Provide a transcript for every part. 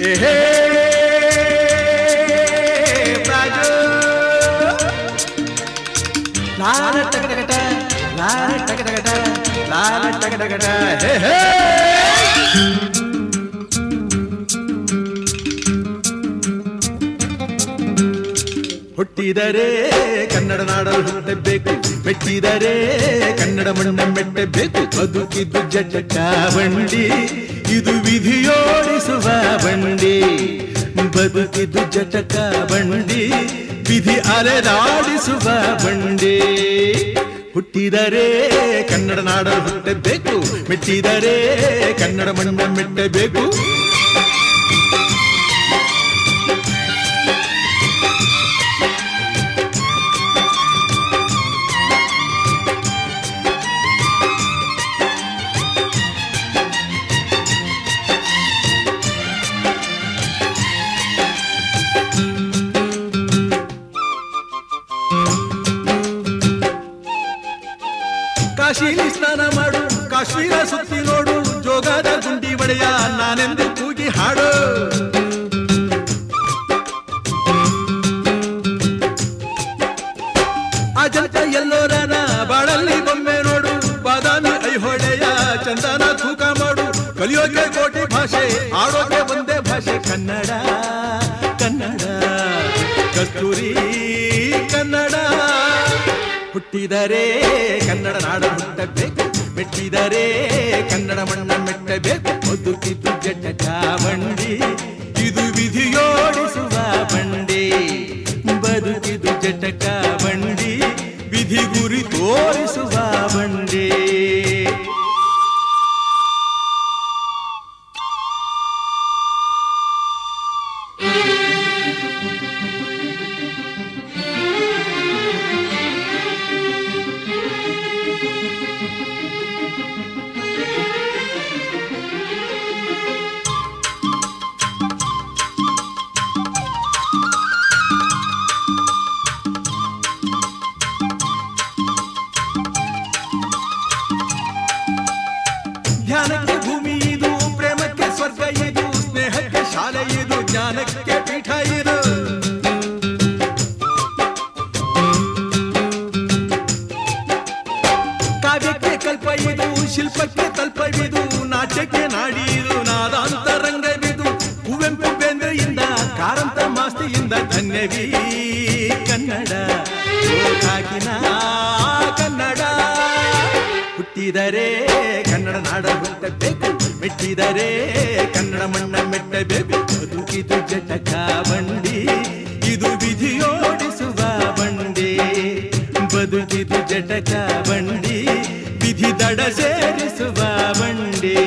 ಏಹೇ ರಾಜು ಲಾಲ ಟಗಟಗಟ ಲಾಲ ಟಗಟಗಟ ಲಾಲ ಟಗಟಗಟ ಹೇ ಹೇ ಹುಟ್ಟಿದರೆ ಕನ್ನಡ ನಾಡಲು ಹುಟ್ಟಬೇಕು, ಮೆಟ್ಟಿದರೆ ಕನ್ನಡ ಮಣ್ಣ ಮೆಟ್ಟಬೇಕು. ಬದುಕಿದ್ದು ಜಟಕ ಬಂಡಿ, ಇದು ವಿಧಿಯೋಡಿಸುವ ಬಂಡಿ. ಬದುಕಿದ್ದು ಜಟಕ ಬಂಡಿ, ವಿಧಿ ಅಲೆದಾಡಿಸುವ ಬಂಡಿ. ಹುಟ್ಟಿದರೆ ಕನ್ನಡ ನಾಡಲು ಹುಟ್ಟಬೇಕು, ಮೆಟ್ಟಿದರೆ ಕನ್ನಡ ಮಣ್ಣ ಮೆಟ್ಟಬೇಕು. ಕಾಶಿಲಿ ಸ್ನಾನ ಮಾಡು, ಕಾಶ್ಮೀರ ಸುತ್ತಿ ನೋಡು, ಜೋಗದ ಗುಂಡಿ ಒಡೆಯ ನಾನೆಂದು ಕೂಗಿ ಹಾಡು. ಅಜಂತ ಎಲ್ಲೋರನ ಬಾಳಲ್ಲಿ ಬೊಮ್ಮೆ ನೋಡು, ಬಾದಾಮಿ ಐಹೊಳೆಯ ಚಂದನ ತೂಕ ಮಾಡು. ಕಲಿಯೋಕೆ ಕೋಟಿ ಭಾಷೆ, ಆಡೋಕೆ ಒಂದೇ ಭಾಷೆ ಕನ್ನಡ. ಕನ್ನಡ ಕಸ್ತೂರಿ ಕನ್ನಡ. ಹುಟ್ಟಿದರೆ ಕನ್ನಡ ನಾಡ ಹುಟ್ಟಬೇಕು, ಮೆಟ್ಟಿದರೆ ಕನ್ನಡ ಮಣ್ಣ ಮೆಟ್ಟಬೇಕು. ಬದುಕಿದ್ದು ಜಟಕ ಬಂಡಿ, ಇದು ವಿಧಿಯೋಡಿಸುವ ಬಂಡಿ. ಬದುಕಿದ್ದು ಜಟಕ ಬಂಡಿ, ವಿಧಿ ಗುರಿ ತೋರಿಸುವ ಬಂಡಿ. ಧ್ಯಾನಕ್ಕೆ ಭೂಮಿ ಇದು, ಪ್ರೇಮಕ್ಕೆ ಸ್ವರ್ಗ ಇದು, ಸ್ನೇಹಕ್ಕೆ ಶಾಲೆ ಇದು, ಜ್ಞಾನಕ್ಕೆ ಪೀಠ ಇದು. ಕಾವ್ಯಕ್ಕೆ ಕಲ್ಪ ಇದು, ಶಿಲ್ಪಕ್ಕೆ ತಲ್ಪವಿದು, ನಾಟ್ಯಕ್ಕೆ ನಾಡಿ ಇದು, ನಾದಾಂತರಂಗವಿದು. ಕುವೆಂಪು ಬೇಂದ್ರೆಯಿಂದ, ಕಾರಂತ ಮಾಸ್ತಿಯಿಂದ ಧನ್ಯವೀ ಕನ್ನಡ. ಕಾಕಿನ ಕನ್ನಡ. ಹುಟ್ಟಿದರೆ ಕನ್ನಡ ನಾಡ ಹುಟ್ಟಬೇಕು, ಮೆಟ್ಟಿದರೆ ಕನ್ನಡ ಮಣ್ಣ ಮೆಟ್ಟಬೇಕು. ಬದುಕಿದು ಜಟಕ ಬಂಡಿ, ಇದು ವಿಧಿಯೋಡಿಸುವ ಬಂಡಿ. ಬದುಕಿದು ಜಟಕ ಬಂಡಿ, ವಿಧಿ ದಡ ಸೇರಿಸುವ ಬಂಡಿ.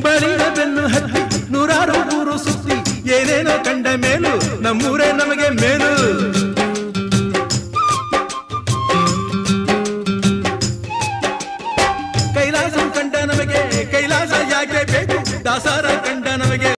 ಬಳಿದ ಬೆನ್ನು ಹತ್ತಿ ನೂರಾರು ಊರು ಸುತ್ತಿ, ಏನೇನೋ ಕಂಡ ಮೇಲು ನಮ್ಮೂರೇ ನಮಗೆ ಮೇಲು. ಕೈಲಾಸ ಕಂಡ ನಮಗೆ ಕೈಲಾಸ ಯಾಕೆ ಬೇಕು, ದಾಸರ ಕಂಡ ನಮಗೆ